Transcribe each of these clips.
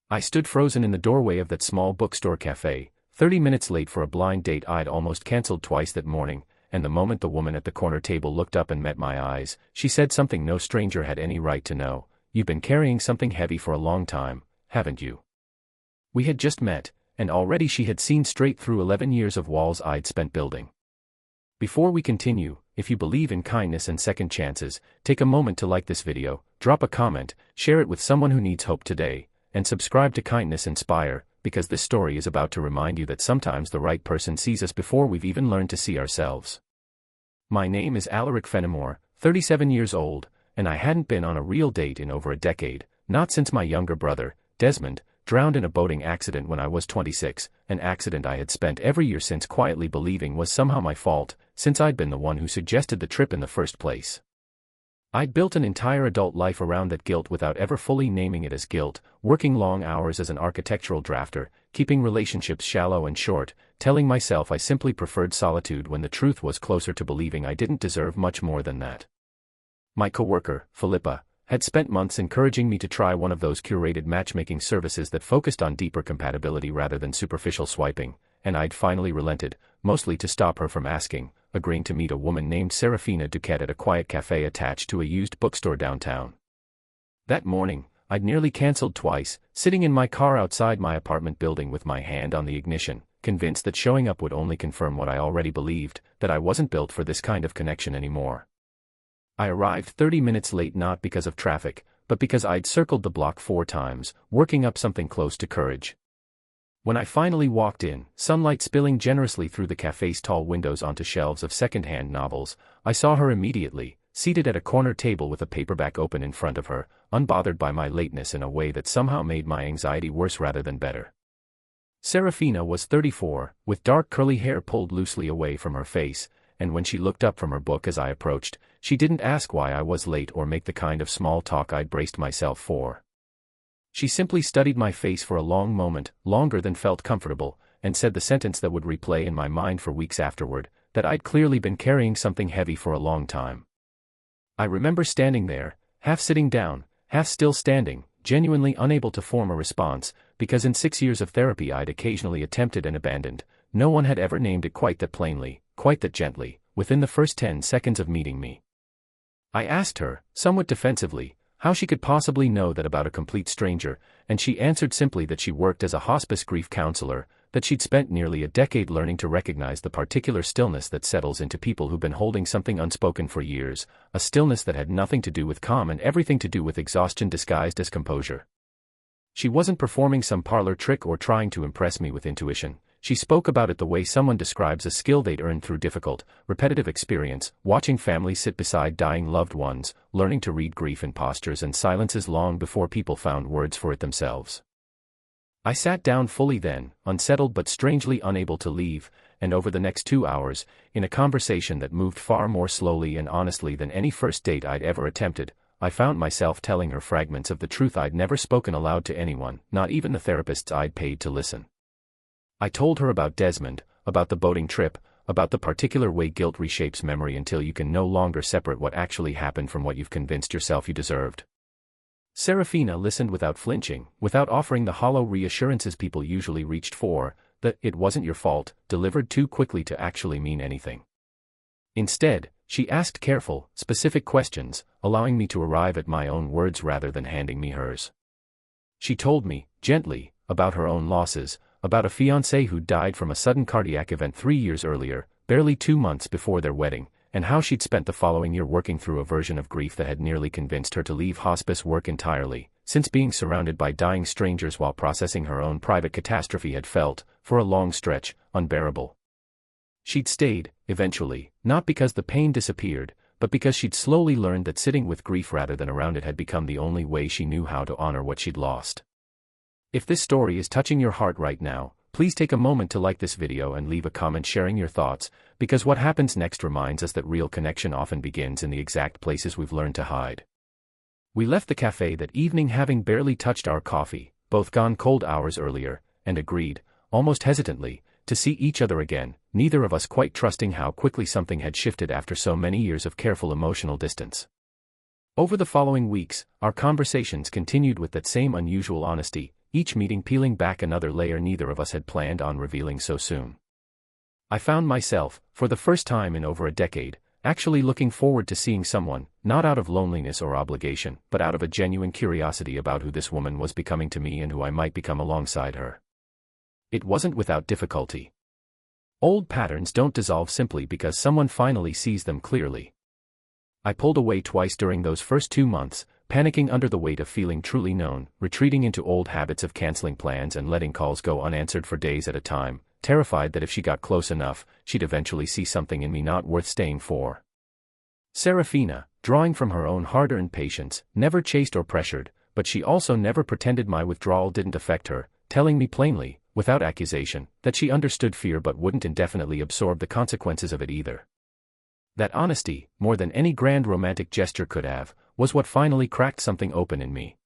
I stood frozen in the doorway of that small bookstore cafe, 30 minutes late for a blind date I'd almost cancelled twice that morning, and the moment the woman at the corner table looked up and met my eyes, she said something no stranger had any right to know. "You've been carrying something heavy for a long time, haven't you?" We had just met, and already she had seen straight through 11 years of walls I'd spent building. Before we continue, if you believe in kindness and second chances, take a moment to like this video, drop a comment, share it with someone who needs hope today, and subscribe to Kindness Inspire, because this story is about to remind you that sometimes the right person sees us before we've even learned to see ourselves. My name is Alaric Fenimore, 37 years old, and I hadn't been on a real date in over a decade, not since my younger brother, Desmond, drowned in a boating accident when I was 26, an accident I had spent every year since quietly believing was somehow my fault, since I'd been the one who suggested the trip in the first place. I'd built an entire adult life around that guilt without ever fully naming it as guilt, working long hours as an architectural drafter, keeping relationships shallow and short, telling myself I simply preferred solitude when the truth was closer to believing I didn't deserve much more than that. My coworker, Philippa, had spent months encouraging me to try one of those curated matchmaking services that focused on deeper compatibility rather than superficial swiping, and I'd finally relented, mostly to stop her from asking, agreeing to meet a woman named Serafina Duquette at a quiet cafe attached to a used bookstore downtown. That morning, I'd nearly cancelled twice, sitting in my car outside my apartment building with my hand on the ignition, convinced that showing up would only confirm what I already believed, that I wasn't built for this kind of connection anymore. I arrived 30 minutes late not because of traffic, but because I'd circled the block 4 times, working up something close to courage. When I finally walked in, sunlight spilling generously through the cafe's tall windows onto shelves of second-hand novels, I saw her immediately, seated at a corner table with a paperback open in front of her, unbothered by my lateness in a way that somehow made my anxiety worse rather than better. Serafina was 34, with dark curly hair pulled loosely away from her face, and when she looked up from her book as I approached, she didn't ask why I was late or make the kind of small talk I'd braced myself for. She simply studied my face for a long moment, longer than felt comfortable, and said the sentence that would replay in my mind for weeks afterward, that I'd clearly been carrying something heavy for a long time. I remember standing there, half sitting down, half still standing, genuinely unable to form a response, because in 6 years of therapy I'd occasionally attempted and abandoned. No one had ever named it quite that plainly, quite that gently, within the first 10 seconds of meeting me. I asked her, somewhat defensively, how she could possibly know that about a complete stranger, and she answered simply that she worked as a hospice grief counselor, that she'd spent nearly a decade learning to recognize the particular stillness that settles into people who've been holding something unspoken for years, a stillness that had nothing to do with calm and everything to do with exhaustion disguised as composure. She wasn't performing some parlor trick or trying to impress me with intuition. She spoke about it the way someone describes a skill they'd earned through difficult, repetitive experience, watching families sit beside dying loved ones, learning to read grief in postures and silences long before people found words for it themselves. I sat down fully then, unsettled but strangely unable to leave, and over the next 2 hours, in a conversation that moved far more slowly and honestly than any first date I'd ever attempted, I found myself telling her fragments of the truth I'd never spoken aloud to anyone, not even the therapists I'd paid to listen. I told her about Desmond, about the boating trip, about the particular way guilt reshapes memory until you can no longer separate what actually happened from what you've convinced yourself you deserved. Serafina listened without flinching, without offering the hollow reassurances people usually reached for, that it wasn't your fault, delivered too quickly to actually mean anything. Instead, she asked careful, specific questions, allowing me to arrive at my own words rather than handing me hers. She told me, gently, about her own losses, about a fiancé who died from a sudden cardiac event 3 years earlier, barely 2 months before their wedding, and how she'd spent the following year working through a version of grief that had nearly convinced her to leave hospice work entirely, since being surrounded by dying strangers while processing her own private catastrophe had felt, for a long stretch, unbearable. She'd stayed, eventually, not because the pain disappeared, but because she'd slowly learned that sitting with grief rather than around it had become the only way she knew how to honor what she'd lost. If this story is touching your heart right now, please take a moment to like this video and leave a comment sharing your thoughts, because what happens next reminds us that real connection often begins in the exact places we've learned to hide. We left the cafe that evening having barely touched our coffee, both gone cold hours earlier, and agreed, almost hesitantly, to see each other again, neither of us quite trusting how quickly something had shifted after so many years of careful emotional distance. Over the following weeks, our conversations continued with that same unusual honesty, each meeting peeling back another layer neither of us had planned on revealing so soon. I found myself, for the first time in over a decade, actually looking forward to seeing someone, not out of loneliness or obligation, but out of a genuine curiosity about who this woman was becoming to me and who I might become alongside her. It wasn't without difficulty. Old patterns don't dissolve simply because someone finally sees them clearly. I pulled away twice during those first 2 months, panicking under the weight of feeling truly known, retreating into old habits of canceling plans and letting calls go unanswered for days at a time, terrified that if she got close enough, she'd eventually see something in me not worth staying for. Serafina, drawing from her own hard-earned patience, never chased or pressured, but she also never pretended my withdrawal didn't affect her, telling me plainly, without accusation, that she understood fear but wouldn't indefinitely absorb the consequences of it either. That honesty, more than any grand romantic gesture could have, was what finally cracked something open in me.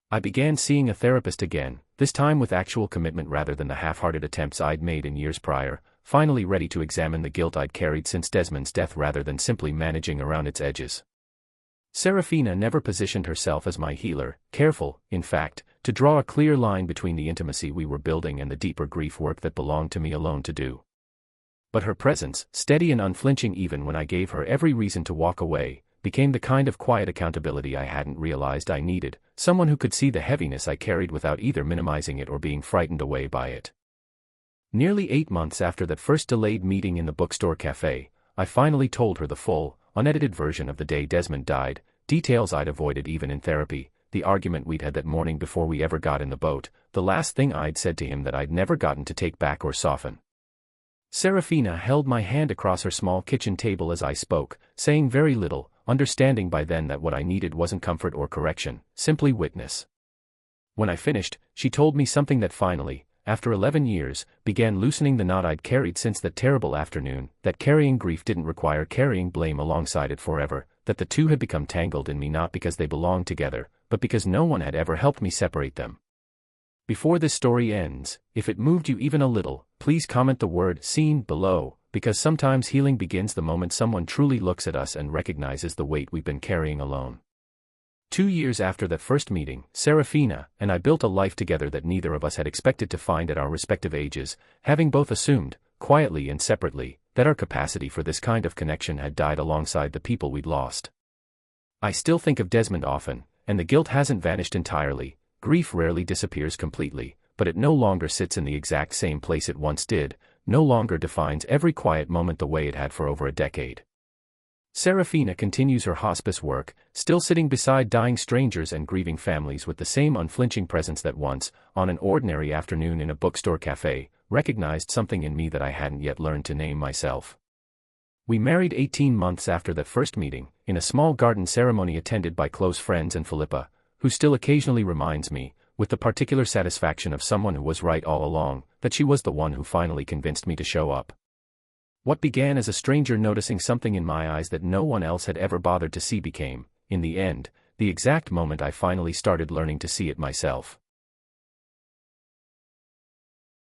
I began seeing a therapist again, this time with actual commitment rather than the half-hearted attempts I'd made in years prior, finally ready to examine the guilt I'd carried since Desmond's death rather than simply managing around its edges. Serafina never positioned herself as my healer, careful, in fact, to draw a clear line between the intimacy we were building and the deeper grief work that belonged to me alone to do. But her presence, steady and unflinching even when I gave her every reason to walk away, became the kind of quiet accountability I hadn't realized I needed, someone who could see the heaviness I carried without either minimizing it or being frightened away by it. Nearly 8 months after that first delayed meeting in the bookstore cafe, I finally told her the full, unedited version of the day Desmond died, details I'd avoided even in therapy, the argument we'd had that morning before we ever got in the boat, the last thing I'd said to him that I'd never gotten to take back or soften. Serafina held my hand across her small kitchen table as I spoke, saying very little, understanding by then that what I needed wasn't comfort or correction, simply witness. When I finished, she told me something that finally, after 11 years, began loosening the knot I'd carried since that terrible afternoon, that carrying grief didn't require carrying blame alongside it forever, that the two had become tangled in me not because they belonged together, but because no one had ever helped me separate them. Before this story ends, if it moved you even a little, please comment the word "seen" below, because sometimes healing begins the moment someone truly looks at us and recognizes the weight we've been carrying alone. 2 years after that first meeting, Serafina and I built a life together that neither of us had expected to find at our respective ages, having both assumed, quietly and separately, that our capacity for this kind of connection had died alongside the people we'd lost. I still think of Desmond often, and the guilt hasn't vanished entirely. Grief rarely disappears completely, but it no longer sits in the exact same place it once did, no longer defines every quiet moment the way it had for over a decade. Serafina continues her hospice work, still sitting beside dying strangers and grieving families with the same unflinching presence that once, on an ordinary afternoon in a bookstore cafe, recognized something in me that I hadn't yet learned to name myself. We married 18 months after that first meeting, in a small garden ceremony attended by close friends and Philippa, who still occasionally reminds me, with the particular satisfaction of someone who was right all along, that she was the one who finally convinced me to show up. What began as a stranger noticing something in my eyes that no one else had ever bothered to see became, in the end, the exact moment I finally started learning to see it myself.